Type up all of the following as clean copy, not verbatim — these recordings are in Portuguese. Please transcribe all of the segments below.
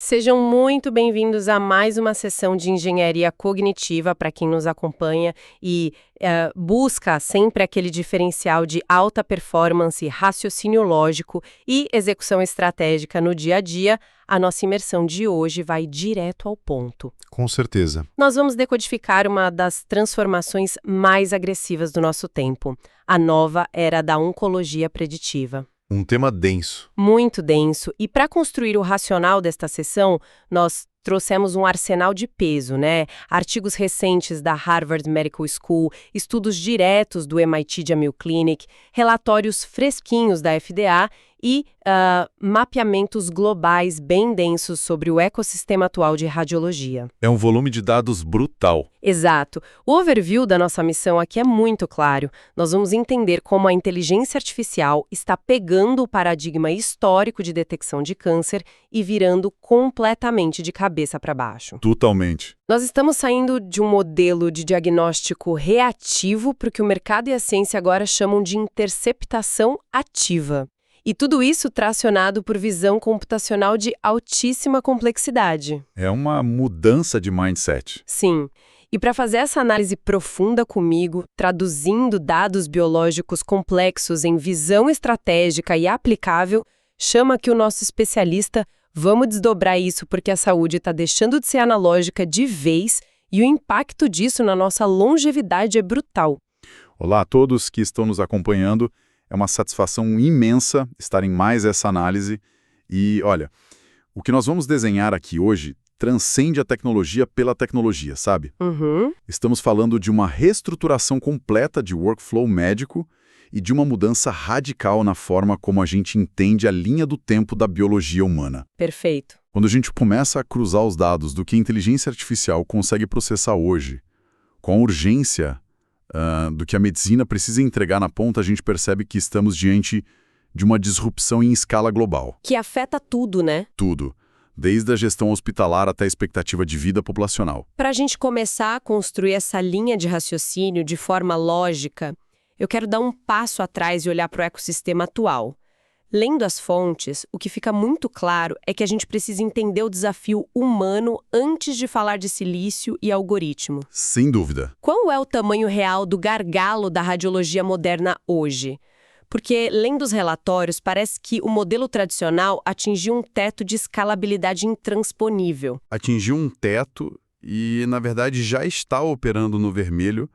Sejam muito bem-vindos a mais uma sessão de engenharia cognitiva para quem nos acompanha e busca sempre aquele diferencial de alta performance, raciocínio lógico e execução estratégica no dia a dia. A nossa imersão de hoje vai direto ao ponto. Com certeza. Nós vamos decodificar uma das transformações mais agressivas do nosso tempo, a nova era da oncologia preditiva. Um tema denso. Muito denso. E para construir o racional desta sessão, nós trouxemos um arsenal de peso, né? Artigos recentes da Harvard Medical School, estudos diretos do MIT Jamil Clinic, relatórios fresquinhos da FDA e mapeamentos globais bem densos sobre o ecossistema atual de radiologia. É um volume de dados brutal. Exato. O overview da nossa missão aqui é muito claro. Nós vamos entender como a inteligência artificial está pegando o paradigma histórico de detecção de câncer e virando completamente de cabeça para baixo. Totalmente. Nós estamos saindo de um modelo de diagnóstico reativo para o que o mercado e a ciência agora chamam de interceptação ativa. E tudo isso tracionado por visão computacional de altíssima complexidade. É uma mudança de mindset. Sim. E para fazer essa análise profunda comigo, traduzindo dados biológicos complexos em visão estratégica e aplicável, chama aqui o nosso especialista. Vamos desdobrar isso porque a saúde está deixando de ser analógica de vez e o impacto disso na nossa longevidade é brutal. Olá a todos que estão nos acompanhando. É uma satisfação imensa estar em mais essa análise. E, olha, o que nós vamos desenhar aqui hoje transcende a tecnologia pela tecnologia, sabe? Estamos falando de uma reestruturação completa de workflow médico e de uma mudança radical na forma como a gente entende a linha do tempo da biologia humana. Perfeito. Quando a gente começa a cruzar os dados do que a inteligência artificial consegue processar hoje, com a urgência do que a medicina precisa entregar na ponta, a gente percebe que estamos diante de uma disrupção em escala global. Que afeta tudo, né? Tudo. Desde a gestão hospitalar até a expectativa de vida populacional. Para a gente começar a construir essa linha de raciocínio de forma lógica, eu quero dar um passo atrás e olhar para o ecossistema atual. Lendo as fontes, o que fica muito claro é que a gente precisa entender o desafio humano antes de falar de silício e algoritmo. Sem dúvida. Qual é o tamanho real do gargalo da radiologia moderna hoje? Porque, lendo os relatórios, parece que o modelo tradicional atingiu um teto de escalabilidade intransponível. Atingiu um teto e, na verdade, já está operando no vermelho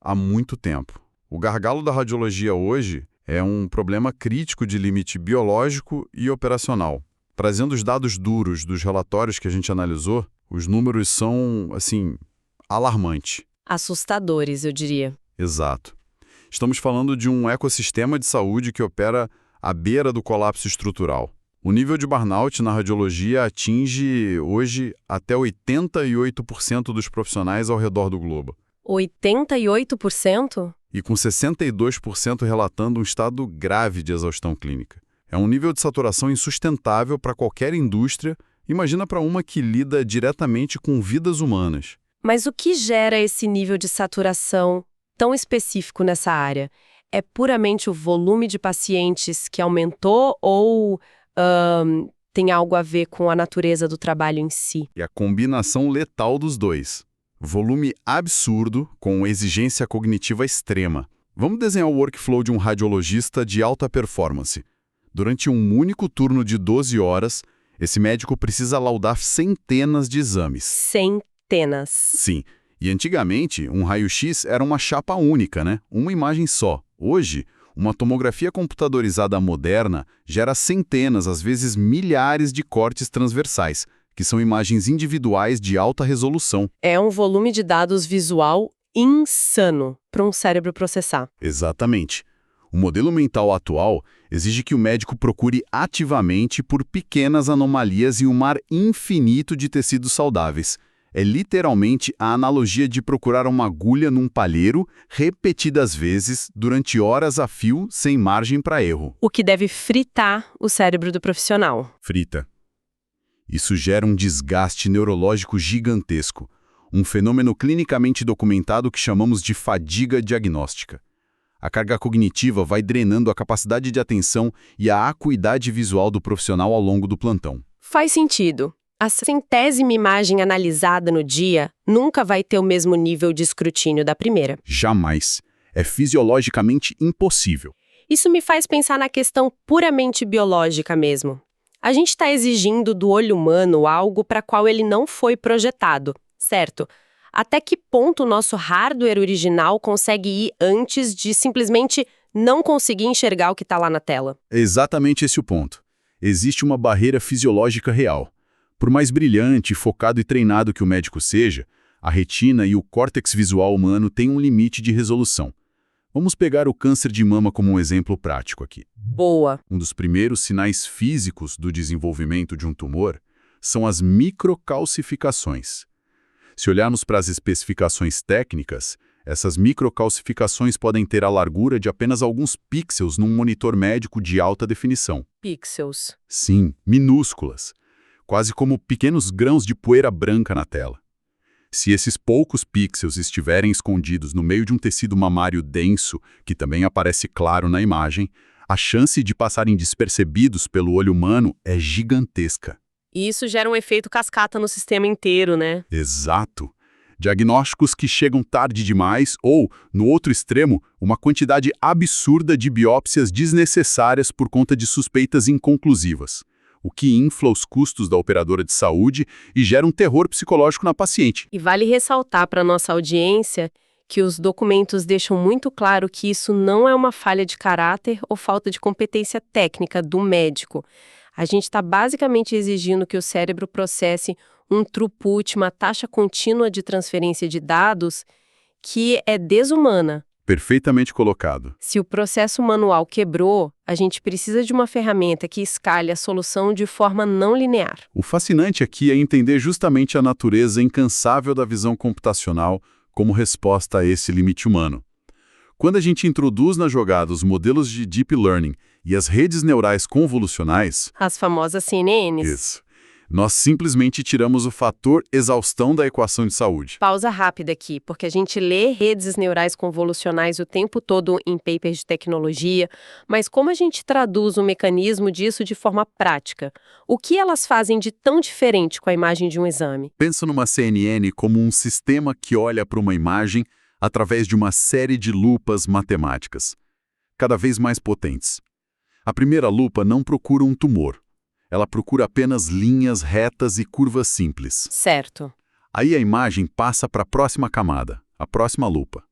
há muito tempo. O gargalo da radiologia hoje é um problema crítico de limite biológico e operacional. Trazendo os dados duros dos relatórios que a gente analisou, os números são, assim, alarmantes. Assustadores, eu diria. Exato. Estamos falando de um ecossistema de saúde que opera à beira do colapso estrutural. O nível de burnout na radiologia atinge, hoje, até 88% dos profissionais ao redor do globo. 88%? E com 62% relatando um estado grave de exaustão clínica. É um nível de saturação insustentável para qualquer indústria, imagina para uma que lida diretamente com vidas humanas. Mas o que gera esse nível de saturação tão específico nessa área? É puramente o volume de pacientes que aumentou ou tem algo a ver com a natureza do trabalho em si? E a combinação letal dos dois. Volume absurdo com exigência cognitiva extrema. Vamos desenhar o workflow de um radiologista de alta performance. Durante um único turno de 12 horas, esse médico precisa laudar centenas de exames. Centenas. Sim. E antigamente, um raio-x era uma chapa única, né? Uma imagem só. Hoje, uma tomografia computadorizada moderna gera centenas, às vezes milhares de cortes transversais, que são imagens individuais de alta resolução. É um volume de dados visual insano para um cérebro processar. Exatamente. O modelo mental atual exige que o médico procure ativamente por pequenas anomalias em um mar infinito de tecidos saudáveis. É literalmente a analogia de procurar uma agulha num palheiro repetidas vezes, durante horas a fio, sem margem para erro. O que deve fritar o cérebro do profissional. Frita. Isso gera um desgaste neurológico gigantesco, um fenômeno clinicamente documentado que chamamos de fadiga diagnóstica. A carga cognitiva vai drenando a capacidade de atenção e a acuidade visual do profissional ao longo do plantão. Faz sentido. A centésima imagem analisada no dia nunca vai ter o mesmo nível de escrutínio da primeira. Jamais. É fisiologicamente impossível. Isso me faz pensar na questão puramente biológica mesmo. A gente está exigindo do olho humano algo para qual ele não foi projetado, certo? Até que ponto o nosso hardware original consegue ir antes de simplesmente não conseguir enxergar o que está lá na tela? É exatamente esse o ponto. Existe uma barreira fisiológica real. Por mais brilhante, focado e treinado que o médico seja, a retina e o córtex visual humano têm um limite de resolução. Vamos pegar o câncer de mama como um exemplo prático aqui. Boa! Um dos primeiros sinais físicos do desenvolvimento de um tumor são as microcalcificações. Se olharmos para as especificações técnicas, essas microcalcificações podem ter a largura de apenas alguns pixels num monitor médico de alta definição. Pixels. Sim, minúsculas. Quase como pequenos grãos de poeira branca na tela. Se esses poucos pixels estiverem escondidos no meio de um tecido mamário denso, que também aparece claro na imagem, a chance de passarem despercebidos pelo olho humano é gigantesca. E isso gera um efeito cascata no sistema inteiro, né? Exato. Diagnósticos que chegam tarde demais ou, no outro extremo, uma quantidade absurda de biópsias desnecessárias por conta de suspeitas inconclusivas, o que infla os custos da operadora de saúde e gera um terror psicológico na paciente. E vale ressaltar para a nossa audiência que os documentos deixam muito claro que isso não é uma falha de caráter ou falta de competência técnica do médico. A gente está basicamente exigindo que o cérebro processe um throughput, uma taxa contínua de transferência de dados que é desumana. Perfeitamente colocado. Se o processo manual quebrou, a gente precisa de uma ferramenta que escale a solução de forma não linear. O fascinante aqui é entender justamente a natureza incansável da visão computacional como resposta a esse limite humano. Quando a gente introduz na jogada os modelos de Deep Learning e as redes neurais convolucionais... As famosas CNNs. Isso. Nós simplesmente tiramos o fator exaustão da equação de saúde. Pausa rápida aqui, porque a gente lê redes neurais convolucionais o tempo todo em papers de tecnologia, mas como a gente traduz o mecanismo disso de forma prática? O que elas fazem de tão diferente com a imagem de um exame? Pensa numa CNN como um sistema que olha para uma imagem através de uma série de lupas matemáticas, cada vez mais potentes. A primeira lupa não procura um tumor. Ela procura apenas linhas retas e curvas simples. Certo. Aí a imagem passa para a próxima camada, a próxima lupa,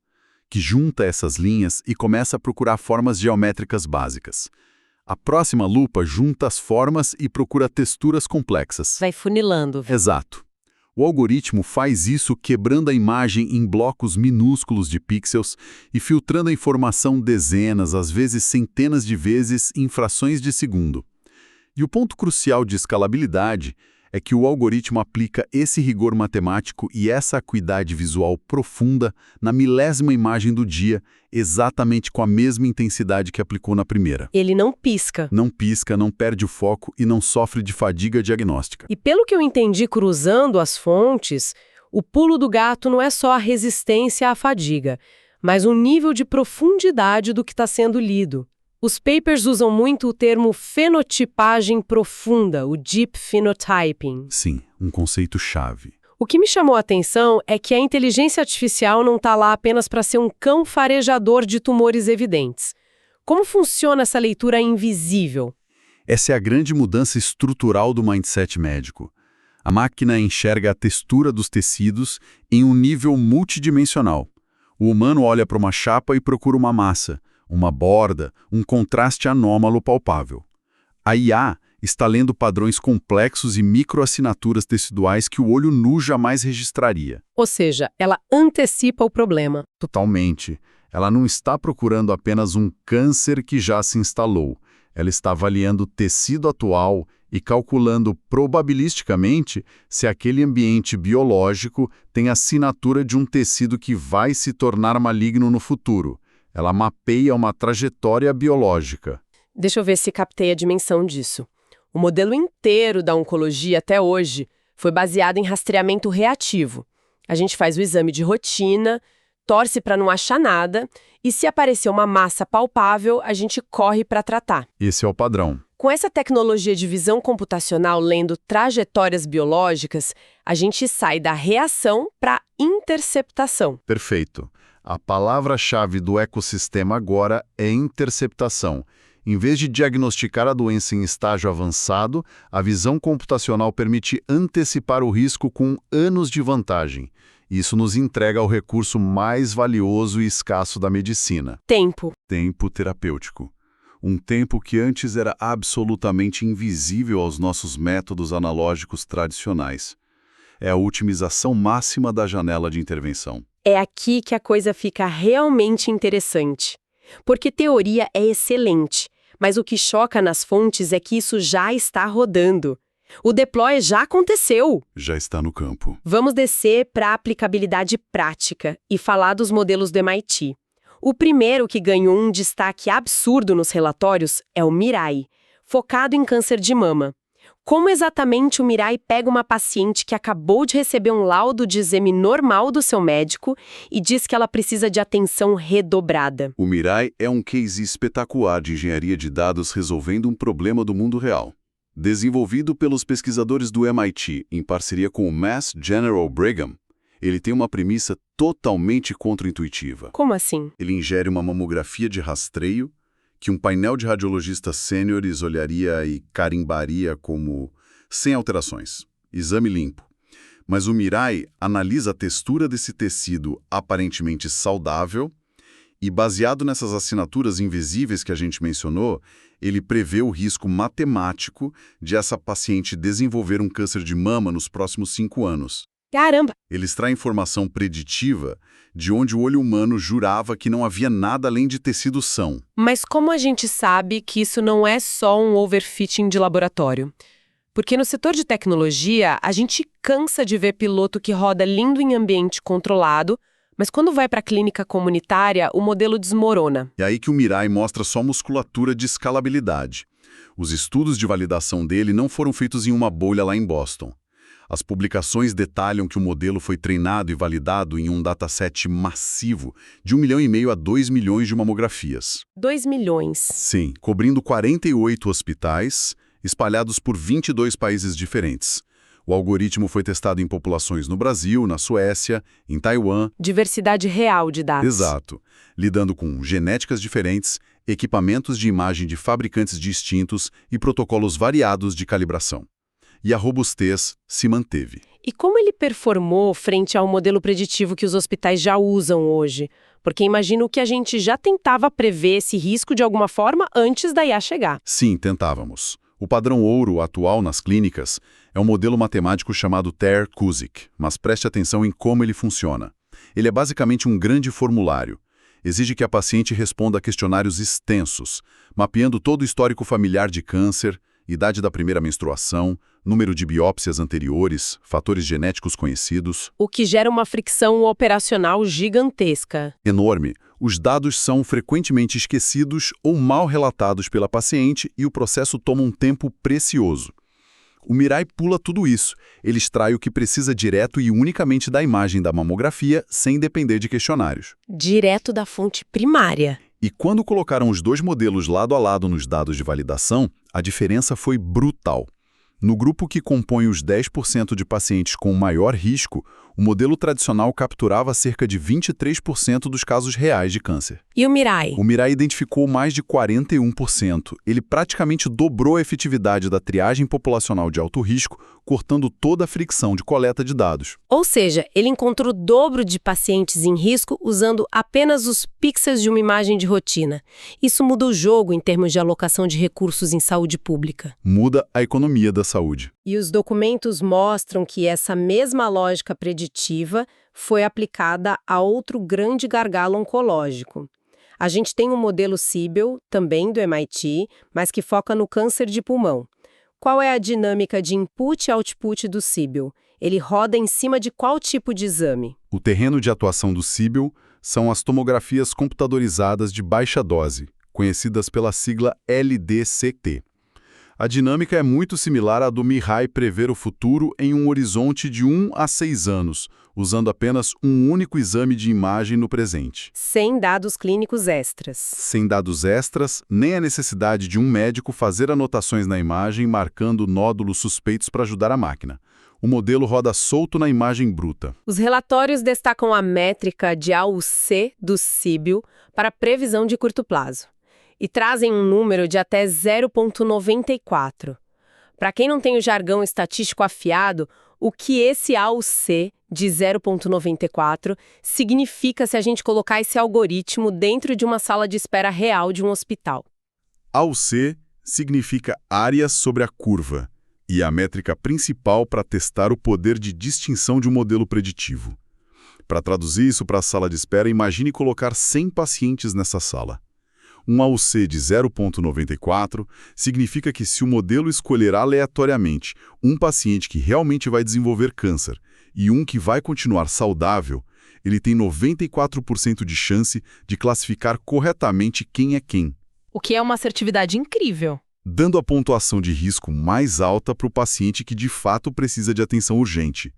que junta essas linhas e começa a procurar formas geométricas básicas. A próxima lupa junta as formas e procura texturas complexas. Vai funilando. Exato. O algoritmo faz isso quebrando a imagem em blocos minúsculos de pixels e filtrando a informação dezenas, às vezes centenas de vezes em frações de segundo. E o ponto crucial de escalabilidade é que o algoritmo aplica esse rigor matemático e essa acuidade visual profunda na milésima imagem do dia, exatamente com a mesma intensidade que aplicou na primeira. Ele não pisca. Não pisca, não perde o foco e não sofre de fadiga diagnóstica. E pelo que eu entendi cruzando as fontes, o pulo do gato não é só a resistência à fadiga, mas um nível de profundidade do que está sendo lido. Os papers usam muito o termo fenotipagem profunda, o deep phenotyping. Sim, um conceito-chave. O que me chamou a atenção é que a inteligência artificial não está lá apenas para ser um cão farejador de tumores evidentes. Como funciona essa leitura invisível? Essa é a grande mudança estrutural do mindset médico. A máquina enxerga a textura dos tecidos em um nível multidimensional. O humano olha para uma chapa e procura uma massa, uma borda, um contraste anômalo palpável. A IA está lendo padrões complexos e microassinaturas teciduais que o olho nu jamais registraria. Ou seja, ela antecipa o problema. Totalmente. Ela não está procurando apenas um câncer que já se instalou. Ela está avaliando o tecido atual e calculando probabilisticamente se aquele ambiente biológico tem a assinatura de um tecido que vai se tornar maligno no futuro. Ela mapeia uma trajetória biológica. Deixa eu ver se captei a dimensão disso. O modelo inteiro da oncologia até hoje foi baseado em rastreamento reativo. A gente faz o exame de rotina, torce para não achar nada, e se aparecer uma massa palpável, a gente corre para tratar. Esse é o padrão. Com essa tecnologia de visão computacional lendo trajetórias biológicas, a gente sai da reação para a interceptação. Perfeito. A palavra-chave do ecossistema agora é interceptação. Em vez de diagnosticar a doença em estágio avançado, a visão computacional permite antecipar o risco com anos de vantagem. Isso nos entrega o recurso mais valioso e escasso da medicina. Tempo. Tempo terapêutico. Um tempo que antes era absolutamente invisível aos nossos métodos analógicos tradicionais. É a otimização máxima da janela de intervenção. É aqui que a coisa fica realmente interessante. Porque teoria é excelente, mas o que choca nas fontes é que isso já está rodando. O deploy já aconteceu. Já está no campo. Vamos descer para a aplicabilidade prática e falar dos modelos do MIT. O primeiro que ganhou um destaque absurdo nos relatórios é o Mirai, focado em câncer de mama. Como exatamente o Mirai pega uma paciente que acabou de receber um laudo de exame normal do seu médico e diz que ela precisa de atenção redobrada? O Mirai é um case espetacular de engenharia de dados resolvendo um problema do mundo real. Desenvolvido pelos pesquisadores do MIT em parceria com o Mass General Brigham, ele tem uma premissa totalmente contraintuitiva. Como assim? Ele ingere uma mamografia de rastreio que um painel de radiologistas sêniores olharia e carimbaria como sem alterações, exame limpo. Mas o Mirai analisa a textura desse tecido aparentemente saudável e, baseado nessas assinaturas invisíveis que a gente mencionou, ele prevê o risco matemático de essa paciente desenvolver um câncer de mama nos próximos 5 anos. Caramba! Ele extrai informação preditiva de onde o olho humano jurava que não havia nada além de tecido são. Mas como a gente sabe que isso não é só um overfitting de laboratório? Porque no setor de tecnologia, a gente cansa de ver piloto que roda lindo em ambiente controlado, mas quando vai para a clínica comunitária, o modelo desmorona. É aí que o Mirai mostra só musculatura de escalabilidade. Os estudos de validação dele não foram feitos em uma bolha lá em Boston. As publicações detalham que o modelo foi treinado e validado em um dataset massivo de 1,5 milhão a 2 milhões de mamografias. 2 milhões. Sim, cobrindo 48 hospitais, espalhados por 22 países diferentes. O algoritmo foi testado em populações no Brasil, na Suécia, em Taiwan. Diversidade real de dados. Exato. Lidando com genéticas diferentes, equipamentos de imagem de fabricantes distintos e protocolos variados de calibração. E a robustez se manteve. E como ele performou frente ao modelo preditivo que os hospitais já usam hoje? Porque imagino que a gente já tentava prever esse risco de alguma forma antes da IA chegar. Sim, tentávamos. O padrão ouro atual nas clínicas é um modelo matemático chamado TER-Cuzic, mas preste atenção em como ele funciona. Ele é basicamente um grande formulário. Exige que a paciente responda a questionários extensos, mapeando todo o histórico familiar de câncer, idade da primeira menstruação, número de biópsias anteriores, fatores genéticos conhecidos. O que gera uma fricção operacional gigantesca. Enorme. Os dados são frequentemente esquecidos ou mal relatados pela paciente e o processo toma um tempo precioso. O Mirai pula tudo isso. Ele extrai o que precisa direto e unicamente da imagem da mamografia, sem depender de questionários. Direto da fonte primária. E quando colocaram os dois modelos lado a lado nos dados de validação, a diferença foi brutal. No grupo que compõe os 10% de pacientes com maior risco, o modelo tradicional capturava cerca de 23% dos casos reais de câncer. E o Mirai? O Mirai identificou mais de 41%. Ele praticamente dobrou a efetividade da triagem populacional de alto risco, cortando toda a fricção de coleta de dados. Ou seja, ele encontrou o dobro de pacientes em risco usando apenas os pixels de uma imagem de rotina. Isso muda o jogo em termos de alocação de recursos em saúde pública. Muda a economia da saúde. E os documentos mostram que essa mesma lógica preditiva foi aplicada a outro grande gargalo oncológico. A gente tem um modelo Sibyl, também do MIT, mas que foca no câncer de pulmão. Qual é a dinâmica de input e output do Sibyl? Ele roda em cima de qual tipo de exame? O terreno de atuação do Sibyl são as tomografias computadorizadas de baixa dose, conhecidas pela sigla LDCT. A dinâmica é muito similar à do Mihai prever o futuro em um horizonte de 1 a 6 anos, usando apenas um único exame de imagem no presente. Sem dados clínicos extras. Sem dados extras, nem a necessidade de um médico fazer anotações na imagem marcando nódulos suspeitos para ajudar a máquina. O modelo roda solto na imagem bruta. Os relatórios destacam a métrica de AUC do Síbio para previsão de curto prazo e trazem um número de até 0,94. Para quem não tem o jargão estatístico afiado, o que esse AUC de 0,94 significa se a gente colocar esse algoritmo dentro de uma sala de espera real de um hospital? AUC significa área sobre a curva e é a métrica principal para testar o poder de distinção de um modelo preditivo. Para traduzir isso para a sala de espera, imagine colocar 100 pacientes nessa sala. Um AUC de 0,94 significa que se o modelo escolher aleatoriamente um paciente que realmente vai desenvolver câncer e um que vai continuar saudável, ele tem 94% de chance de classificar corretamente quem é quem. O que é uma assertividade incrível. Dando a pontuação de risco mais alta para o paciente que de fato precisa de atenção urgente.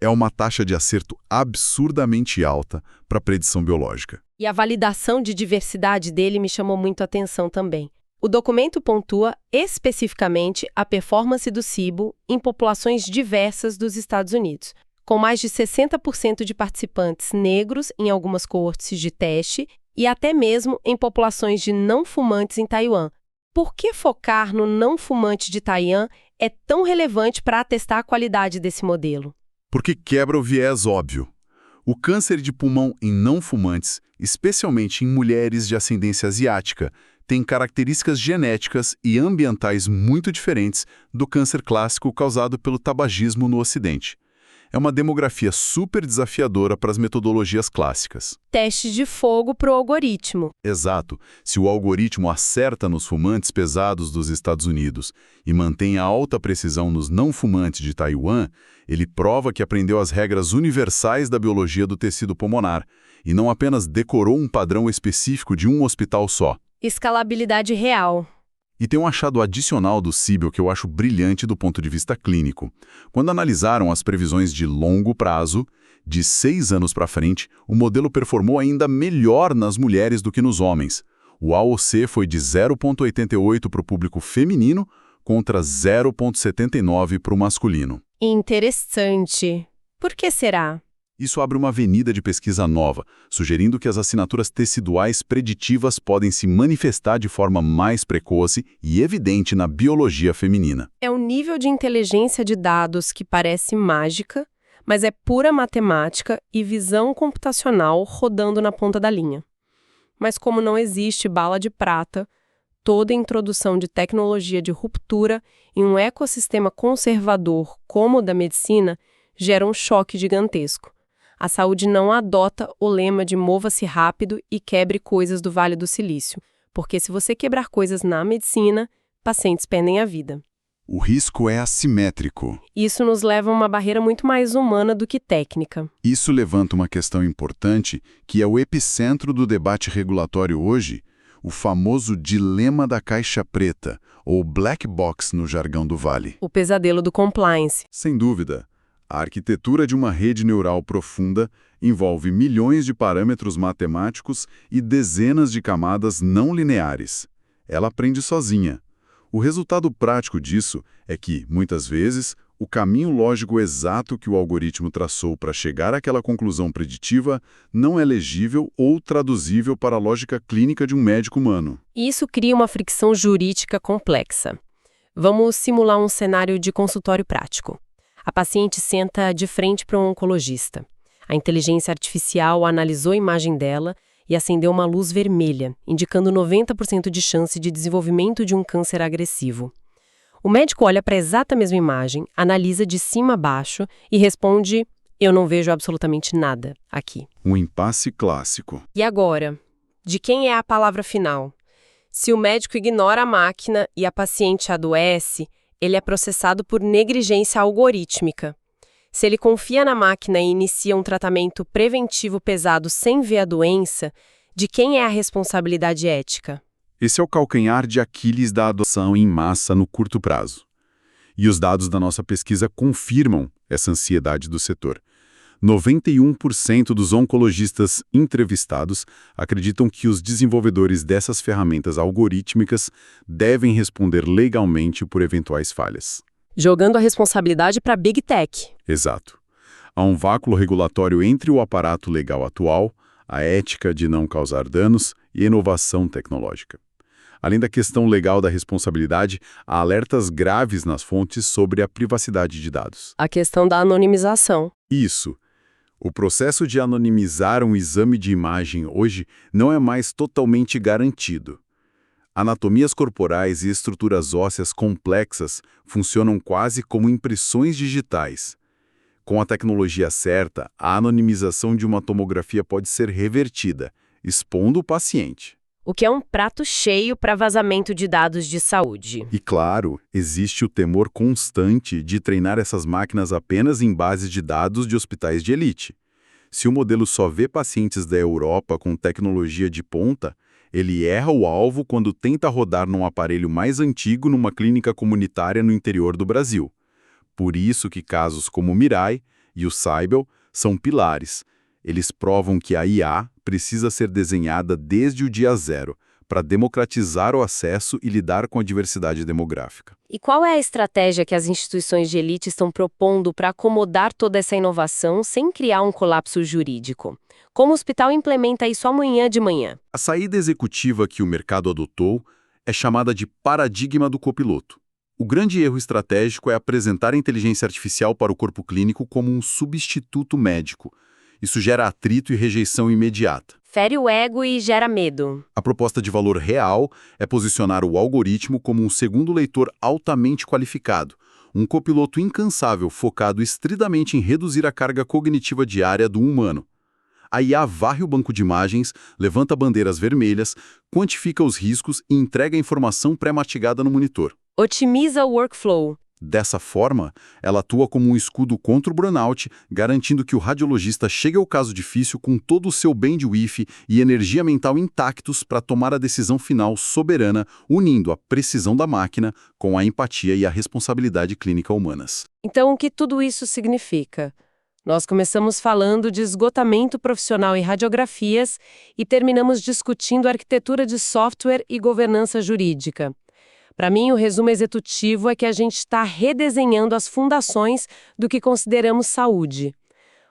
É uma taxa de acerto absurdamente alta para a predição biológica. E a validação de diversidade dele me chamou muito a atenção também. O documento pontua especificamente a performance do SIBO em populações diversas dos Estados Unidos, com mais de 60% de participantes negros em algumas coortes de teste e até mesmo em populações de não fumantes em Taiwan. Por que focar no não fumante de Taiwan é tão relevante para atestar a qualidade desse modelo? Porque quebra o viés óbvio. O câncer de pulmão em não fumantes, especialmente em mulheres de ascendência asiática, tem características genéticas e ambientais muito diferentes do câncer clássico causado pelo tabagismo no Ocidente. É uma demografia super desafiadora para as metodologias clássicas. Teste de fogo para o algoritmo. Exato. Se o algoritmo acerta nos fumantes pesados dos Estados Unidos e mantém a alta precisão nos não fumantes de Taiwan, ele prova que aprendeu as regras universais da biologia do tecido pulmonar e não apenas decorou um padrão específico de um hospital só. Escalabilidade real. E tem um achado adicional do Síbio que eu acho brilhante do ponto de vista clínico. Quando analisaram as previsões de longo prazo, de 6 anos para frente, o modelo performou ainda melhor nas mulheres do que nos homens. O AOC foi de 0,88 para o público feminino contra 0,79 para o masculino. Interessante. Por que será? Isso abre uma avenida de pesquisa nova, sugerindo que as assinaturas teciduais preditivas podem se manifestar de forma mais precoce e evidente na biologia feminina. É um nível de inteligência de dados que parece mágica, mas é pura matemática e visão computacional rodando na ponta da linha. Mas como não existe bala de prata, toda introdução de tecnologia de ruptura em um ecossistema conservador como o da medicina gera um choque gigantesco. A saúde não adota o lema de mova-se rápido e quebre coisas do Vale do Silício, porque se você quebrar coisas na medicina, pacientes perdem a vida. O risco é assimétrico. Isso nos leva a uma barreira muito mais humana do que técnica. Isso levanta uma questão importante, que é o epicentro do debate regulatório hoje, o famoso dilema da caixa preta, ou black box no jargão do Vale. O pesadelo do compliance. Sem dúvida. A arquitetura de uma rede neural profunda envolve milhões de parâmetros matemáticos e dezenas de camadas não lineares. Ela aprende sozinha. O resultado prático disso é que, muitas vezes, o caminho lógico exato que o algoritmo traçou para chegar àquela conclusão preditiva não é legível ou traduzível para a lógica clínica de um médico humano. E isso cria uma fricção jurídica complexa. Vamos simular um cenário de consultório prático. A paciente senta de frente para um oncologista. A inteligência artificial analisou a imagem dela e acendeu uma luz vermelha, indicando 90% de chance de desenvolvimento de um câncer agressivo. O médico olha para a exata mesma imagem, analisa de cima a baixo e responde: "Eu não vejo absolutamente nada aqui." Um impasse clássico. E agora? De quem é a palavra final? Se o médico ignora a máquina e a paciente adoece, ele é processado por negligência algorítmica. Se ele confia na máquina e inicia um tratamento preventivo pesado sem ver a doença, de quem é a responsabilidade ética? Esse é o calcanhar de Aquiles da adoção em massa no curto prazo. E os dados da nossa pesquisa confirmam essa ansiedade do setor. 91% dos oncologistas entrevistados acreditam que os desenvolvedores dessas ferramentas algorítmicas devem responder legalmente por eventuais falhas. Jogando a responsabilidade para Big Tech. Exato. Há um vácuo regulatório entre o aparato legal atual, a ética de não causar danos e a inovação tecnológica. Além da questão legal da responsabilidade, há alertas graves nas fontes sobre a privacidade de dados. A questão da anonimização. Isso. O processo de anonimizar um exame de imagem hoje não é mais totalmente garantido. Anatomias corporais e estruturas ósseas complexas funcionam quase como impressões digitais. Com a tecnologia certa, a anonimização de uma tomografia pode ser revertida, expondo o paciente. O que é um prato cheio para vazamento de dados de saúde. E claro, existe o temor constante de treinar essas máquinas apenas em bases de dados de hospitais de elite. Se o modelo só vê pacientes da Europa com tecnologia de ponta, ele erra o alvo quando tenta rodar num aparelho mais antigo numa clínica comunitária no interior do Brasil. Por isso que casos como o Mirai e o Cybele são pilares. Eles provam que a IA precisa ser desenhada desde o dia zero, para democratizar o acesso e lidar com a diversidade demográfica. E qual é a estratégia que as instituições de elite estão propondo para acomodar toda essa inovação sem criar um colapso jurídico? Como o hospital implementa isso amanhã de manhã? A saída executiva que o mercado adotou é chamada de paradigma do copiloto. O grande erro estratégico é apresentar a inteligência artificial para o corpo clínico como um substituto médico. Isso gera atrito e rejeição imediata. Fere o ego e gera medo. A proposta de valor real é posicionar o algoritmo como um segundo leitor altamente qualificado, um copiloto incansável focado estritamente em reduzir a carga cognitiva diária do humano. A IA varre o banco de imagens, levanta bandeiras vermelhas, quantifica os riscos e entrega a informação pré-mastigada no monitor. Otimiza o workflow. Dessa forma, ela atua como um escudo contra o burnout, garantindo que o radiologista chegue ao caso difícil com todo o seu bandwidth e energia mental intactos para tomar a decisão final soberana, unindo a precisão da máquina com a empatia e a responsabilidade clínica humanas. Então, o que tudo isso significa? Nós começamos falando de esgotamento profissional em radiografias e terminamos discutindo arquitetura de software e governança jurídica. Para mim, o resumo executivo é que a gente está redesenhando as fundações do que consideramos saúde.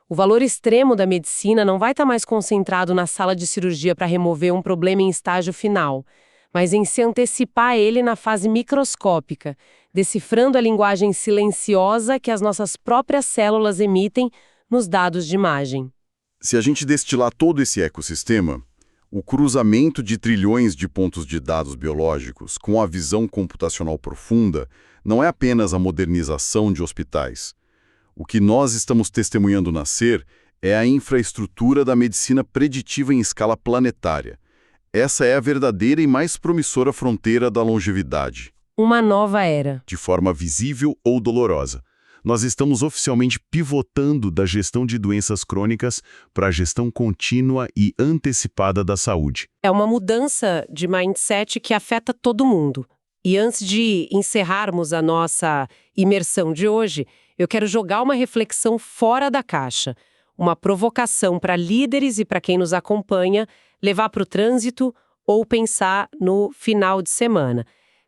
O valor extremo da medicina não vai estar mais concentrado na sala de cirurgia para remover um problema em estágio final, mas em se antecipar a ele na fase microscópica, decifrando a linguagem silenciosa que as nossas próprias células emitem nos dados de imagem. Se a gente destilar todo esse ecossistema, o cruzamento de trilhões de pontos de dados biológicos com a visão computacional profunda não é apenas a modernização de hospitais. O que nós estamos testemunhando nascer é a infraestrutura da medicina preditiva em escala planetária. Essa é a verdadeira e mais promissora fronteira da longevidade. Uma nova era. De forma visível ou dolorosa. Nós estamos oficialmente pivotando da gestão de doenças crônicas para a gestão contínua e antecipada da saúde. É uma mudança de mindset que afeta todo mundo. E antes de encerrarmos a nossa imersão de hoje, eu quero jogar uma reflexão fora da caixa, uma provocação para líderes e para quem nos acompanha, levar para o trânsito ou pensar no final de semana.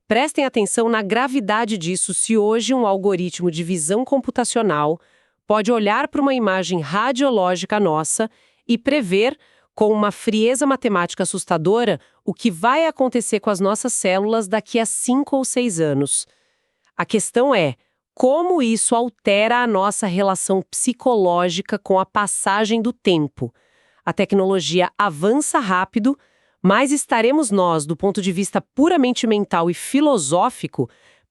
Prestem atenção na gravidade disso se hoje um algoritmo de visão computacional pode olhar para uma imagem radiológica nossa e prever, com uma frieza matemática assustadora, o que vai acontecer com as nossas células daqui a 5 ou 6 anos. A questão é, como isso altera a nossa relação psicológica com a passagem do tempo? A tecnologia avança rápido, mas estaremos nós, do ponto de vista puramente mental e filosófico,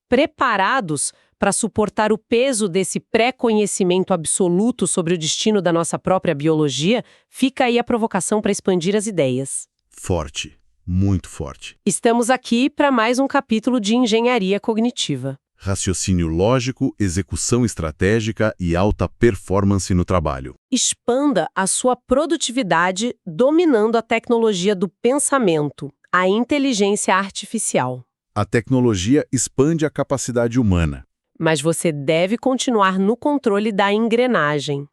preparados para suportar o peso desse pré-conhecimento absoluto sobre o destino da nossa própria biologia? Fica aí a provocação para expandir as ideias. Forte, muito forte. Estamos aqui para mais um capítulo de engenharia cognitiva. Raciocínio lógico, execução estratégica e alta performance no trabalho. Expanda a sua produtividade dominando a tecnologia do pensamento, A inteligência artificial. A tecnologia expande a capacidade humana. Mas você deve continuar no controle da engrenagem.